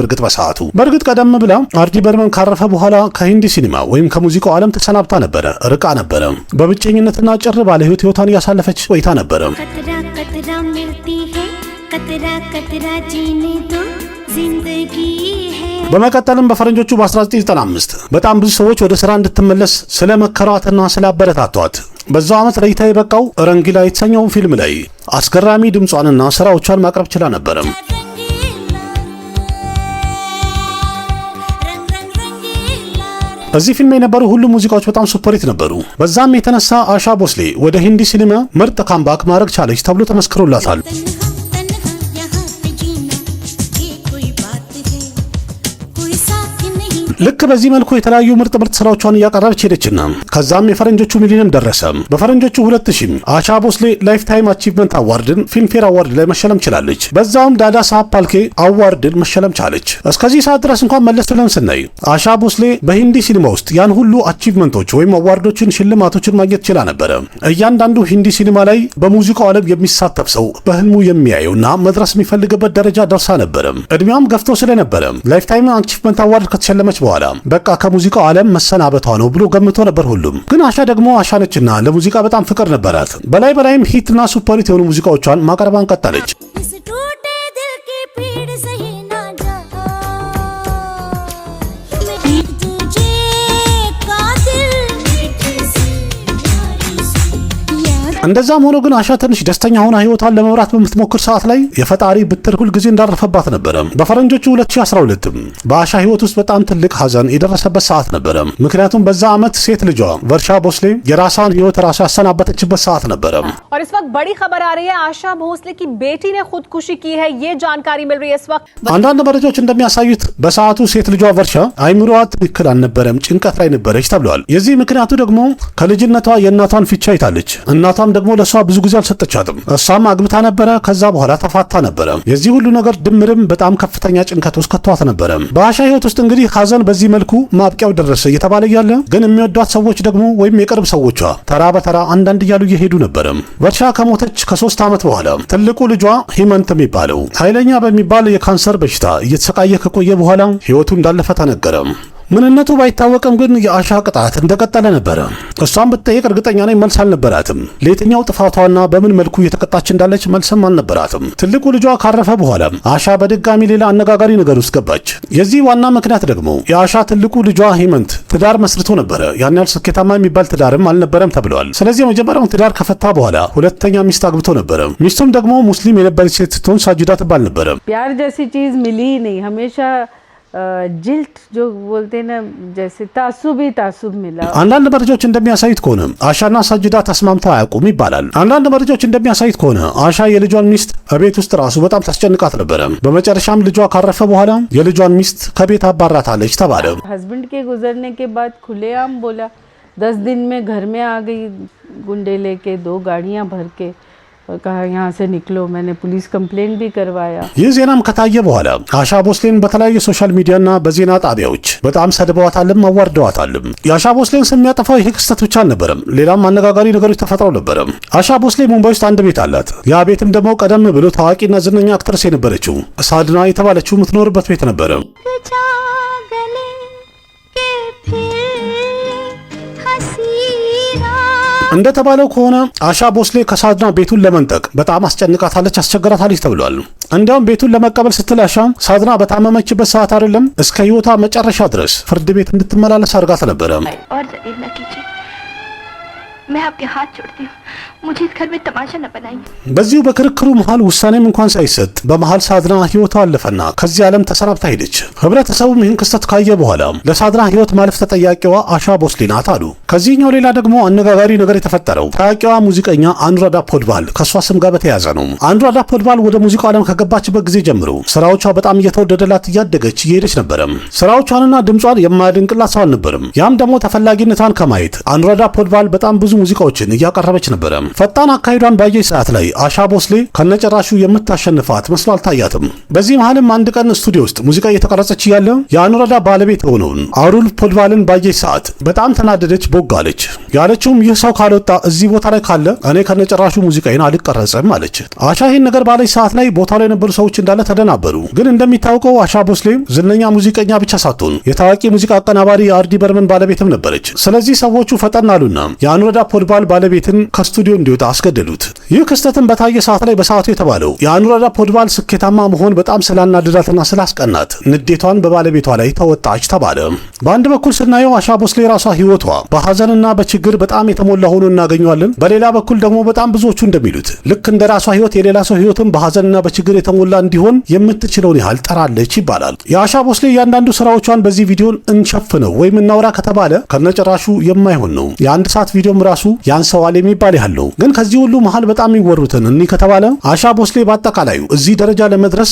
በእርግጥ ቀደም ብላ አርዲ በርመን ካረፈ በኋላ ከሂንዲ ሲኒማ ወይም ከሙዚቃው ዓለም ተሰናብታ ነበረ፣ ርቃ ነበረ። በብቸኝነትና ጭር ባለ ህይወቷን እያሳለፈች ቆይታ ነበረ። कतरा कतरा मिलती है कतरा कतरा जीने दो जिंदगी है। በመቀጠልም በፈረንጆቹ በ1995 በጣም ብዙ ሰዎች ወደ ስራ እንድትመለስ ስለመከሯትና ስላበረታቷት በዛው ዓመት ለእይታ የበቃው ረንጊላ የተሰኘው ፊልም ላይ አስገራሚ ድምጿንና ስራዎቿን ማቅረብ ችላ ነበረ። እዚህ ፊልም የነበሩ ሁሉም ሙዚቃዎች በጣም ሱፐሪት ነበሩ። በዛም የተነሳ አሻ ቦስሌ ወደ ሂንዲ ሲኒማ ምርጥ ካምባክ ማድረግ ቻለች ተብሎ ተመስክሮላታል። ልክ በዚህ መልኩ የተለያዩ ምርጥ ስራዎቿን እያቀረበች ሄደችና ከዛም የፈረንጆቹ ሚሊኒየም ደረሰ። በፈረንጆቹ 2000 አሻ ቦስሌ ላይፍ ታይም አቺቭመንት አዋርድን ፊልምፌር አዋርድ ላይ መሸለም ችላለች። በዛውም ዳዳ ሳብ ፓልኬ አዋርድን መሸለም ቻለች። እስከዚህ ሰዓት ድረስ እንኳን መለስ ብለን ስናይ አሻ ቦስሌ በሂንዲ ሲኒማ ውስጥ ያን ሁሉ አቺቭመንቶች ወይም አዋርዶችን፣ ሽልማቶችን ማግኘት ችላ ነበረ። እያንዳንዱ ሂንዲ ሲኒማ ላይ በሙዚቃው ዓለም የሚሳተፍ ሰው በህልሙ የሚያየውና መድረስ የሚፈልግበት ደረጃ ደርሳ ነበረ። እድሜዋም ገፍቶ ስለነበረ ላይፍ ታይም አቺቭመንት አዋርድ ከተሸለመች በኋላ በቃ ከሙዚቃው ዓለም መሰናበቷ ነው ብሎ ገምቶ ነበር ሁሉም። ግን አሻ ደግሞ አሻነችና ለሙዚቃ በጣም ፍቅር ነበራት። በላይም ሂትና ሱፐሪት የሆኑ ሙዚቃዎቿን ማቅረቧን ቀጠለች። እንደዛም ሆኖ ግን አሻ ትንሽ ደስተኛ ሆና ህይወቷን ለመምራት በምትሞክር ሰዓት ላይ የፈጣሪ ብትር ሁል ጊዜ እንዳረፈባት ነበረ። በፈረንጆቹ 2012 በአሻ ህይወት ውስጥ በጣም ትልቅ ሐዘን የደረሰበት ሰዓት ነበረ። ምክንያቱም በዛ ዓመት ሴት ልጇ ቨርሻ ቦስሌ የራሷን ህይወት ራሷ ያሰናበተችበት ሰዓት ነበረ። और इस वक्त बड़ी खबर आ रही है, आशा भोसले की बेटी ने खुदकुशी की है, ये जानकारी मिल रही है इस वक्त। አንዳንድ መረጃዎች እንደሚያሳዩት በሰዓቱ ሴት ልጇ ቨርሻ አይምሮዋ ትክክል አልነበረም፣ ጭንቀት ላይ ነበረች ተብሏል። የዚህ ምክንያቱ ደግሞ ከልጅነቷ የእናቷን ፊቻ አይታለች። እናቷም ደግሞ ለሷ ብዙ ጊዜ አልሰጠቻትም። እሷም አግብታ ነበረ፣ ከዛ በኋላ ተፋታ ነበረ። የዚህ ሁሉ ነገር ድምርም በጣም ከፍተኛ ጭንቀት ውስጥ ከቷት ነበረ። በአሻ ህይወት ውስጥ እንግዲህ ሐዘን በዚህ መልኩ ማብቂያው ደረሰ እየተባለ ያለ ግን የሚወዷት ሰዎች ደግሞ ወይም የቅርብ ሰዎቿ ተራ በተራ አንዳንድ እያሉ እየሄዱ ነበረ። ቨርሻ ከሞተች ከ3 ዓመት በኋላ ትልቁ ልጇ ሂመንት የሚባለው ኃይለኛ በሚባል የካንሰር በሽታ እየተሰቃየ ከቆየ በኋላ ህይወቱ እንዳለፈ ተነገረ። ምንነቱ ባይታወቅም ግን የአሻ ቅጣት እንደቀጠለ ነበረ። እሷም ብትጠየቅ እርግጠኛ ነኝ መልስ አልነበራትም። ለየትኛው ጥፋቷና በምን መልኩ እየተቀጣች እንዳለች መልስም አልነበራትም። ትልቁ ልጇ ካረፈ በኋላ አሻ በድጋሚ ሌላ አነጋጋሪ ነገር ውስጥ ገባች። የዚህ ዋና ምክንያት ደግሞ የአሻ ትልቁ ልጇ ሂመንት ትዳር መስርቶ ነበረ። ያን ያህል ስኬታማ የሚባል ትዳርም አልነበረም ተብለዋል። ስለዚህ የመጀመሪያውን ትዳር ከፈታ በኋላ ሁለተኛ ሚስት አግብቶ ነበረ። ሚስቱም ደግሞ ሙስሊም የነበረች ሴት ስትሆን ሳጅዳ ትባል ነበረ። प्यार जैसी चीज मिली ही नहीं, हमेशा ጅልት जो बोलते हैं ना जैसे तासुब मिला። አንዳንድ መረጃዎች እንደሚያሳዩት ከሆነ አሻና ሳጅዳ ተስማምተው አያውቁም ይባላል። አንዳንድ መረጃዎች እንደሚያሳዩት ከሆነ አሻ የልጇን ሚስት ከቤት ውስጥ ራሱ በጣም ታስጨንቃት ነበረ። በመጨረሻም ልጇ ካረፈ በኋላ የልጇን ሚስት ከቤት አባራታለች ተባለ። हस्बैंड के गुजरने के बाद खुलेआम बोला 10 दिन में घर में आ गई गुंडे लेके 2 गाड़ियां भर के और कहा यहाँ से निकलो। मैंने पुलिस कंप्लेंट भी करवाया। ይህ ዜናም ከታየ በኋላ አሻ ቦስሌን በተለያዩ ሶሻል ሚዲያና በዜና ጣቢያዎች በጣም ሰድበዋታልም አዋርደዋታልም። የአሻ ቦስሌን ስም የሚያጠፋው ይህ ክስተት ብቻ አልነበረም። ሌላም አነጋጋሪ ነገሮች ተፈጥረው ነበረ። አሻ ቦስሌ ሙምባይ ውስጥ አንድ ቤት አላት። ያ ቤትም ደግሞ ቀደም ብሎ ታዋቂና ዝነኛ አክትረስ የነበረችው ሳድና የተባለችው የምትኖርበት ቤት ነበረ። እንደተባለው ከሆነ አሻ ቦስሌ ከሳድና ቤቱን ለመንጠቅ በጣም አስጨንቃታለች፣ አስቸገራታለች ተብሏል። እንዲያውም ቤቱን ለመቀበል ስትል አሻ ሳድና በታመመችበት ሰዓት አይደለም እስከ ህይወቷ መጨረሻ ድረስ ፍርድ ቤት እንድትመላለስ አድርጋት ነበረ። मैं आपके हाथ जोड़ती हूँ, मुझे इस घर में तमाशा न बनाइए। በዚሁ በክርክሩ መሃል ውሳኔም እንኳን ሳይሰጥ በመሃል ሳድና ህይወቷ አለፈና ከዚህ ዓለም ተሰናብታ ሄደች። ህብረተሰቡም ይህን ክስተት ካየ በኋላ ለሳድና ህይወት ማለፍ ተጠያቂዋ አሻ ቦስሌ ናት አሉ። ከዚህኛው ሌላ ደግሞ አነጋጋሪ ነገር የተፈጠረው ታዋቂዋ ሙዚቀኛ አኑራዳ ፖድባል ከሷ ስም ጋር በተያያዘ ነው። አኑራዳ ፖድባል ወደ ሙዚቃው ዓለም ከገባችበት ጊዜ ጀምሮ ስራዎቿ በጣም እየተወደደላት እያደገች እየሄደች ነበረ። ስራዎቿንና ድምጿን የማያድንቅላት ሰው አልነበረም። ያም ደግሞ ተፈላጊነቷን ከማየት አኑራዳ ፖድባል በጣም ብዙ ብዙ ሙዚቃዎችን እያቀረበች ነበር። ፈጣን አካሄዷን ባየች ሰዓት ላይ አሻ ቦስሌ ከነጨራሹ የምታሸንፋት መስሎ አልታያትም። በዚህ መሃልም አንድ ቀን ስቱዲዮ ውስጥ ሙዚቃ እየተቀረጸች ያለ የአኑራዳ ባለቤት የሆነውን አሩል ፖድቫልን ባየች ሰዓት በጣም ተናደደች፣ ቦጋለች። ያለችውም ይህ ሰው ካልወጣ እዚህ ቦታ ላይ ካለ እኔ ከነጨራሹ ሙዚቃዬን አልቀረጽም አለች። አሻ ይህን ነገር ባለች ሰዓት ላይ ቦታው ላይ የነበሩ ሰዎች እንዳለ ተደናበሩ። ግን እንደሚታወቀው አሻ ቦስሌ ዝነኛ ሙዚቀኛ ብቻ ሳትሆን የታዋቂ ሙዚቃ አቀናባሪ የአርዲ በርመን ባለቤትም ነበረች። ስለዚህ ሰዎቹ ፈጠን አሉና የአኑራዳ ፖድቫል ባለቤትን ከስቱዲዮ እንዲወጣ አስገደዱት። ይህ ክስተትን በታየ ሰዓት ላይ በሰዓቱ የተባለው የአኑራዳ ፖድቫል ስኬታማ መሆን በጣም ስላናደዳትና ስላስቀናት ንዴቷን በባለቤቷ ላይ ተወጣች ተባለ። በአንድ በኩል ስናየው አሻ ቦስሌ ራሷ ህይወቷ በሐዘንና በችግር በጣም የተሞላ ሆኖ እናገኘዋለን። በሌላ በኩል ደግሞ በጣም ብዙዎቹ እንደሚሉት ልክ እንደ ራሷ ህይወት የሌላ ሰው ህይወትም በሐዘንና በችግር የተሞላ እንዲሆን የምትችለውን ያህል ጠራለች ይባላል። የአሻ ቦስሌ እያንዳንዱ ስራዎቿን በዚህ ቪዲዮን እንሸፍነው ወይም እናውራ ከተባለ ከነጭራሹ የማይሆን ነው። የአንድ ሰዓት ቪዲዮም ራሱ ያንሰዋል የሚባል ያህል ነው። ግን ከዚህ ሁሉ መሃል በጣም የሚወሩትን እኒ ከተባለ አሻ ቦስሌ በአጠቃላዩ እዚህ ደረጃ ለመድረስ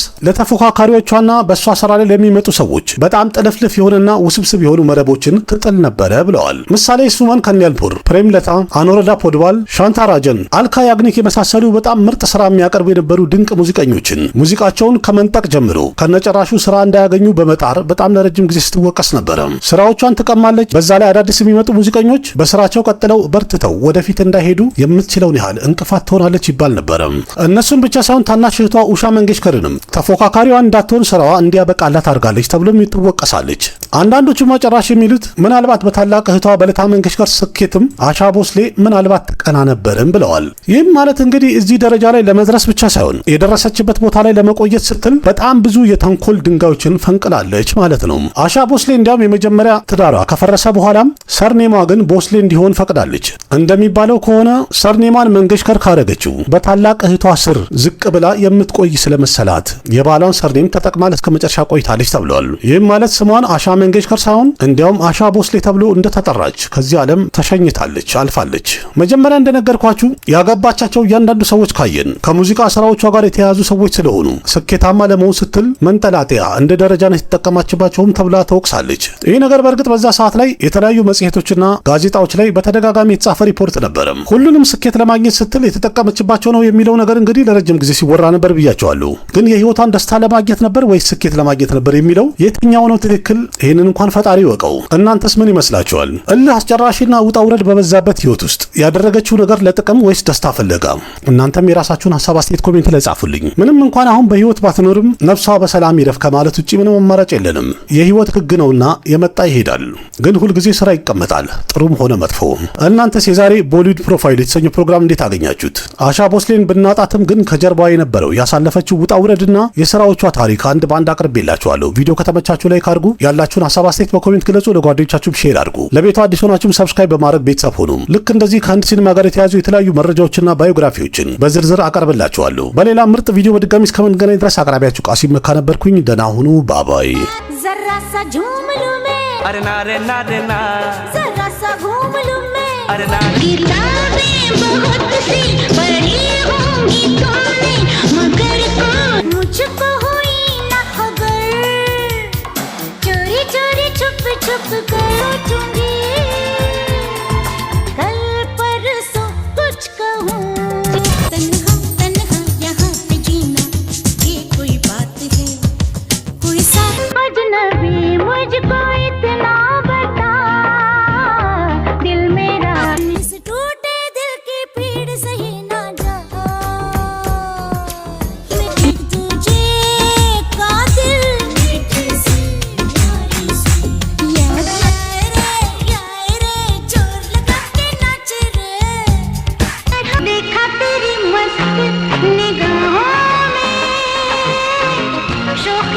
ለተፎካካሪዎቿና በእሷ ስራ ላይ ለሚመጡ ሰዎች በጣም ጥልፍልፍ የሆነና ውስብስብ የሆኑ መረቦችን ትጥል ነበረ ብለዋል። ምሳሌ ሱመን ከንያልፑር፣ ፕሬምለታ፣ አኑራዳ ፖድቫል፣ ሻንታራጀን፣ አልካ ያግኒክ የመሳሰሉ በጣም ምርጥ ስራ የሚያቀርቡ የነበሩ ድንቅ ሙዚቀኞችን ሙዚቃቸውን ከመንጠቅ ጀምሮ ከነጨራሹ ስራ እንዳያገኙ በመጣር በጣም ለረጅም ጊዜ ስትወቀስ ነበረ። ስራዎቿን ትቀማለች። በዛ ላይ አዳዲስ የሚመጡ ሙዚቀኞች በስራቸው ቀጥለው በርትተው ወደፊት እንዳይሄዱ የምትችለውን ያህል እንቅፋት ትሆናለች ይባል ነበረ። እነሱን ብቻ ሳይሆን ታናሽ እህቷ ኡሻ መንገሽከርንም ተፎካካሪዋ እንዳትሆን ስራዋ እንዲያበቃላት አድርጋለች ተብሎም ትወቀሳለች። አንዳንዶቹ ጭራሽ የሚሉት ምናልባት በታላቅ እህቷ በለታ መንገሽከር ስኬትም አሻ ቦስሌ ምናልባት ተቀና ነበርም ብለዋል። ይህም ማለት እንግዲህ እዚህ ደረጃ ላይ ለመድረስ ብቻ ሳይሆን የደረሰችበት ቦታ ላይ ለመቆየት ስትል በጣም ብዙ የተንኮል ድንጋዮችን ፈንቅላለች ማለት ነው። አሻ ቦስሌ እንዲያውም የመጀመሪያ ትዳሯ ከፈረሰ በኋላም ሰርኔሟ ግን ቦስሌ እንዲሆን ፈቅዳለች። እንደሚባለው ከሆነ ሰርኔሟን መንገሽከር ካረገችው በታላቅ እህቷ ስር ዝቅ ብላ የምትቆይ ስለመሰላት የባሏን ሰርኔም ተጠቅማ እስከ መጨረሻ ቆይታለች ተብሏል። ይህም ማለት ስሟን አሻ መንገሽከር ሳይሆን እንዲያውም አሻ ቦስሌ ተብሎ እንደተጠራች ከዚህ ዓለም ተሸኝታለች፣ አልፋለች። መጀመሪያ እንደነገርኳችሁ ያገባቻቸው እያንዳንዱ ሰዎች ካየን ከሙዚቃ ስራዎቿ ጋር የተያያዙ ሰዎች ስለሆኑ ስኬታማ ለመሆን ስትል መንጠላጤያ እንደ ደረጃ ነው የተጠቀማችባቸውም ተብላ ተወቅሳለች። ይህ ነገር በእርግጥ በዛ ሰዓት ላይ የተለያዩ መጽሔቶችና ጋዜጣዎች ላይ በተደጋጋሚ የተጻፈ ሪፖርት ነበረ። ሁሉንም ስኬት ለማግኘት ስትል የተጠቀመችባቸው ነው የሚለው ነገር እንግዲህ ለረጅም ጊዜ ሲወራ ነበር ብያቸዋለሁ። ግን የህይወቷን ደስታ ለማግኘት ነበር ወይስ ስኬት ለማግኘት ነበር የሚለው የትኛው ነው ትክክል? ይህንን እንኳን ፈጣሪ ይወቀው። እናንተስ ምን ይመስላችኋል? እልህ አስጨራሽና ውጣ ውረድ በበዛበት ህይወት ውስጥ ያደረገችው ነገር ለጥቅም ወይስ ደስታ ፈለጋ? እናንተም የራሳችሁን ሐሳብ አስተያየት ኮሜንት ላይ ጻፉልኝ። ምንም እንኳን አሁን በህይወት ባትኖርም ነፍሷ በሰላም ይረፍ ከማለት ውጪ ምንም አማራጭ የለንም። የህይወት ህግ ነውና የመጣ ይሄዳል። ግን ሁልጊዜ ስራ ይቀመጣል፣ ጥሩም ሆነ መጥፎ። እናንተስ የዛሬ ቦሊውድ ፕሮፋይል የተሰኘው ፕሮግራም እንዴት አገኛችሁት? አሻ ቦስሌን ብናጣትም ግን ከጀርባዋ የነበረው ያሳለፈችው ውጣ ውረድና የስራዎቿ ታሪክ አንድ ባንድ አቅርቤላችኋለሁ። ቪዲዮ ከተመቻችሁ ላይ ካርጉ፣ ያላችሁን ሐሳብ አስተያየት በኮሜንት ግለጹ፣ ለጓደኞቻችሁም ሼር አድርጉ። ለቤቷ አዲስ ሆናችሁም ሰብስክራይብ በማድረግ ቤተሰብ ሁኑ። ልክ እንደዚህ ከህንድ ሲኒማ ጋር የተያዙ የተለያዩ መረጃዎችና ባዮግራፊዎችን በዝርዝር አቀርብላችኋለሁ። በሌላ ምርጥ ቪዲዮ በድጋሚ እስከምንገናኝ ድረስ አቅራቢያችሁ ቃሲም መካ ነበርኩኝ። ደህና ሁኑ። ባባይ जरा सा झूम लूं मैं, अरे ना रे ना रे ना, जरा सा घूम लूं मैं, अरे ना किताबें बहुत